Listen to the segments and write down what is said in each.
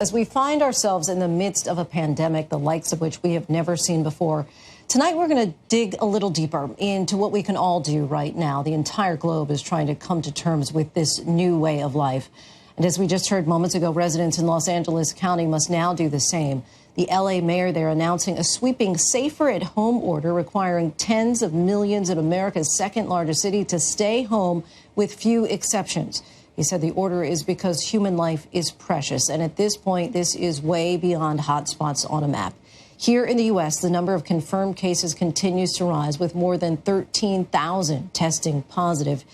As we find ourselves in the midst of a pandemic, the likes of which we have never seen before, tonight we're going to dig a little deeper into what we can all do right now. The entire globe is trying to come to terms with this new way of life. And as we just heard moments ago, residents in Los Angeles County must now do the same. The L.A. mayor there announcing a sweeping safer-at-home order requiring tens of millions of America's second-largest city to stay home with few exceptions. He said the order is because human life is precious. And at this point, this is way beyond hotspots on a map. Here in the U.S., the number of confirmed cases continues to rise, with more than 13,000 testing positive.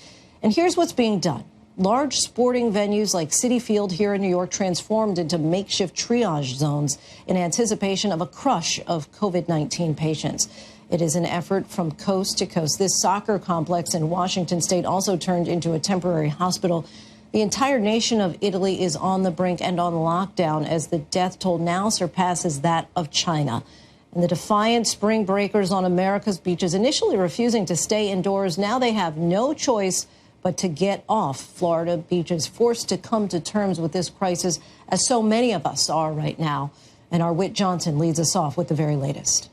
And here's what's being done. Large sporting venues like Citi Field here in New York transformed into makeshift triage zones in anticipation of a crush of COVID-19 patients. It is an effort from coast to coast. This soccer complex in Washington state also turned into a temporary hospital. The entire nation of Italy is on the brink and on lockdown as the death toll now surpasses that of China. And the defiant spring breakers on America's beaches, initially refusing to stay indoors, now they have no choice but to get off Florida beaches, forced to come to terms with this crisis, as so many of us are right now. And our Whit Johnson leads us off with the very latest.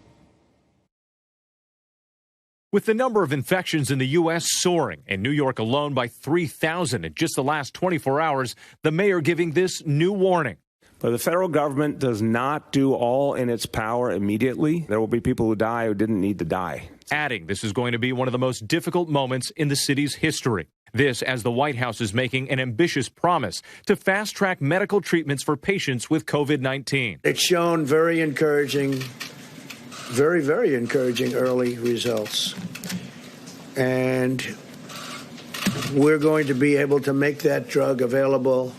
With the number of infections in the U.S. soaring, in New York alone by 3,000 in just the last 24 hours, the mayor giving this new warning. But the federal government does not do all in its power immediately. There will be people who die who didn't need to die. Adding this is going to be one of the most difficult moments in the city's history. This as the White House is making an ambitious promise to fast-track medical treatments for patients with COVID-19. It's shown very encouraging, very, very encouraging early results. And we're going to be able to make that drug available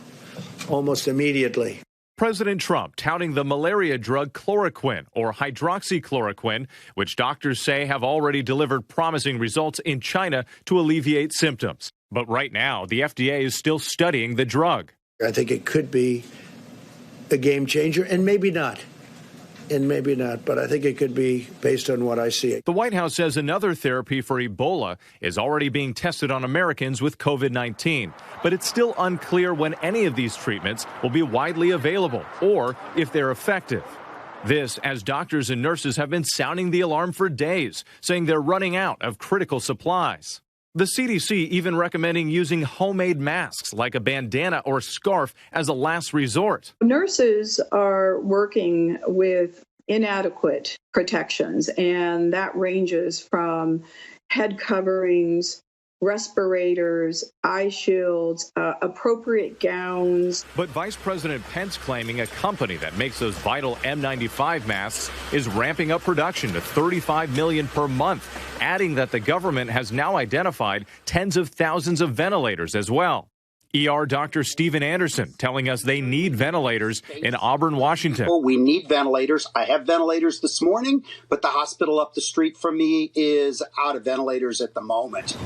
almost immediately. President Trump touting the malaria drug chloroquine, or hydroxychloroquine, which doctors say have already delivered promising results in China to alleviate symptoms. But right now, the FDA is still studying the drug. I think it could be a game changer, and maybe not. But I think it could be based on what I see. The White House says another therapy for Ebola is already being tested on Americans with COVID-19. But it's still unclear when any of these treatments will be widely available or if they're effective. This as doctors and nurses have been sounding the alarm for days, saying they're running out of critical supplies. The CDC even recommending using homemade masks like a bandana or scarf as a last resort. Nurses are working with inadequate protections, and that ranges from head coverings, respirators, eye shields, appropriate gowns. But Vice President Pence claiming a company that makes those vital N95 masks is ramping up production to 35 million per month, adding that the government has now identified tens of thousands of ventilators as well. ER Dr. Stephen Anderson telling us they need ventilators in Auburn, Washington. We need ventilators. I have ventilators this morning, but the hospital up the street from me is out of ventilators at the moment.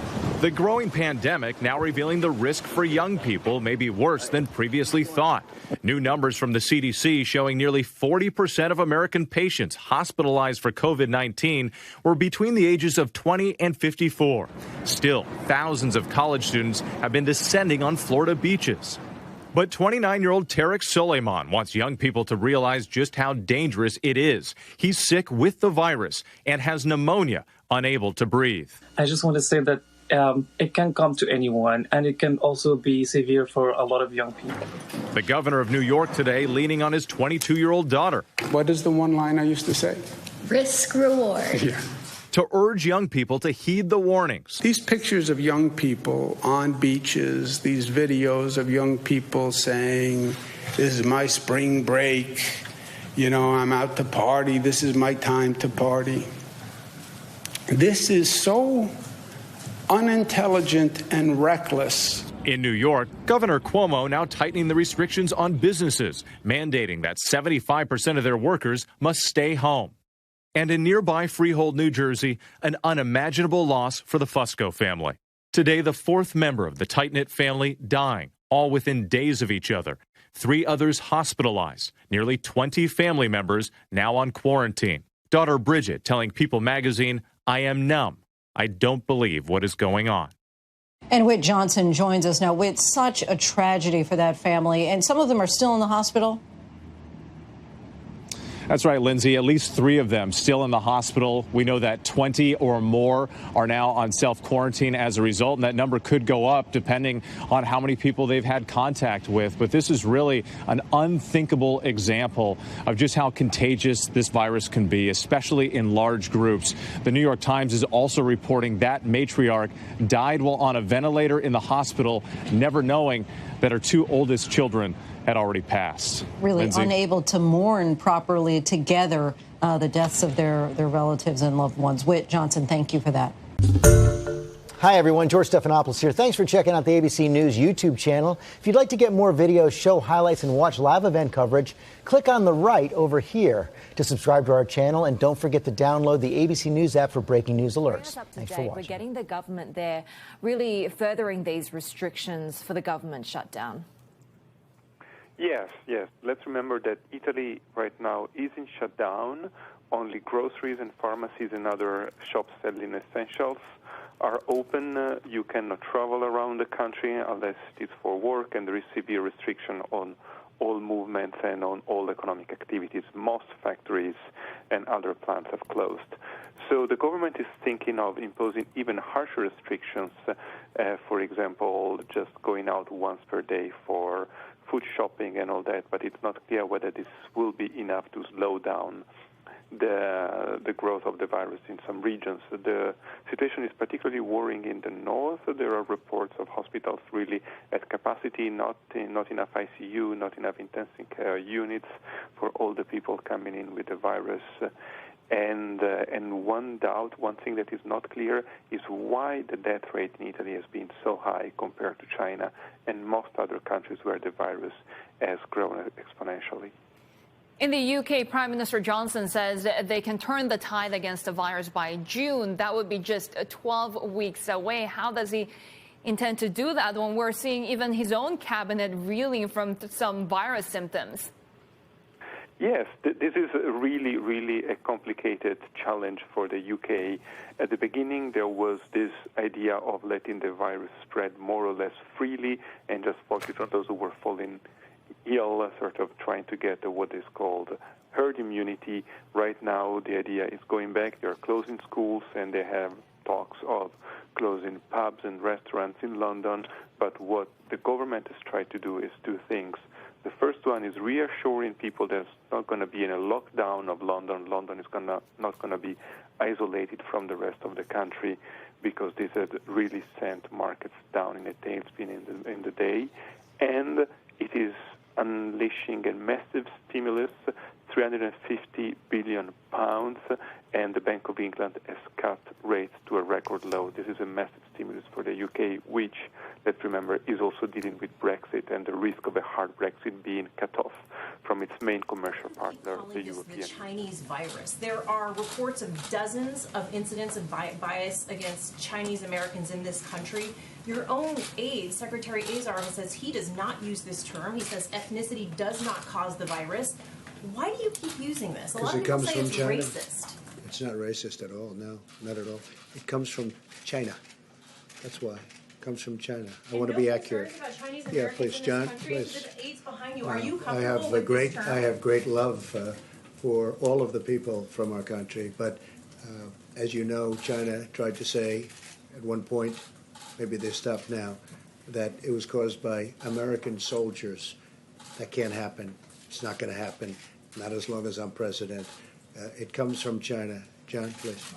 The growing pandemic now revealing the risk for young people may be worse than previously thought. New numbers from the CDC showing nearly 40% of American patients hospitalized for COVID-19 were between the ages of 20 and 54. Still, thousands of college students have been descending on Florida beaches. But 29-year-old Tarek Soleiman wants young people to realize just how dangerous it is. He's sick with the virus and has pneumonia, unable to breathe. I just want to say that it can come to anyone, and it can also be severe for a lot of young people. The governor of New York today leaning on his 22-year-old daughter. What is the one line I used to say? Risk reward. Yeah. To urge young people to heed the warnings. These pictures of young people on beaches, these videos of young people saying, this is my spring break, I'm out to party, this is my time to party. This is so unintelligent and reckless. In New York, Governor Cuomo now tightening the restrictions on businesses, mandating that 75% of their workers must stay home. And in nearby Freehold, New Jersey, an unimaginable loss for the Fusco family. Today, the fourth member of the tight-knit family dying, all within days of each other. 3 others hospitalized, nearly 20 family members now on quarantine. Daughter Bridget telling People magazine, I am numb. I don't believe what is going on. And Whit Johnson joins us now. Whit, such a tragedy for that family. And some of them are still in the hospital? That's right, Lindsay. At least 3 of them still in the hospital. We know that 20 or more are now on self-quarantine as a result, and that number could go up depending on how many people they've had contact with. But this is really an unthinkable example of just how contagious this virus can be, especially in large groups. The New York Times is also reporting that matriarch died while on a ventilator in the hospital, never knowing that her 2 oldest children had already passed. Really Lindsay? Unable to mourn properly together the deaths of their relatives and loved ones. Whit Johnson, thank you for that. Hi, everyone. George Stephanopoulos here. Thanks for checking out the ABC News YouTube channel. If you'd like to get more videos, show highlights, and watch live event coverage, click on the right over here to subscribe to our channel. And don't forget to download the ABC News app for breaking news alerts. Thanks for watching. We're getting the government there really furthering these restrictions for the government shutdown. Yes. Let's remember that Italy right now isn't shut down. Only groceries and pharmacies and other shops selling essentials are open. You cannot travel around the country unless it is for work, and there is severe restriction on all movements and on all economic activities. Most factories and other plants have closed. So the government is thinking of imposing even harsher restrictions, for example, just going out once per day for food shopping and all that, but it's not clear whether this will be enough to slow down the growth of the virus in some regions. The situation is particularly worrying in the north. There are reports of hospitals really at capacity, not enough ICU, not enough intensive care units for all the people coming in with the virus. And one thing that is not clear is why the death rate in Italy has been so high compared to China and most other countries where the virus has grown exponentially. In the UK, Prime Minister Johnson says they can turn the tide against the virus by June. That would be just 12 weeks away. How does he intend to do that when we're seeing even his own cabinet reeling from some virus symptoms? Yes, this is really a complicated challenge for the UK. At the beginning, there was this idea of letting the virus spread more or less freely and just focus on those who were falling ill, sort of trying to get what is called herd immunity. Right now, the idea is going back. They're closing schools, and they have talks of closing pubs and restaurants in London. But what the government has tried to do is 2 things. The first one is reassuring people there's not going to be any lockdown of London. London is not going to be isolated from the rest of the country, because this had really sent markets down in a tailspin in the day. And it is unleashing a massive stimulus, £350 billion, and the Bank of England has cut rates to a record low. This is a massive stimulus for the UK, which, let's remember, is also dealing with Brexit and the risk of a hard Brexit being cut off from its main commercial partner, the European. The Chinese virus. There are reports of dozens of incidents of bias against Chinese Americans in this country. Your own aide, Secretary Azar, says he does not use this term. He says ethnicity does not cause the virus. Why do you keep using this? A lot of people say it's racist. It's not racist at all. No, not at all. It comes from China. That's why. It comes from China. I want to be accurate. Yeah, please, John. Please. Are you I have great love for all of the people from our country, but as you know, China tried to say at one point, maybe they stopped now, that it was caused by American soldiers. That can't happen. It's not going to happen. Not as long as I'm president. It comes from China. John, please.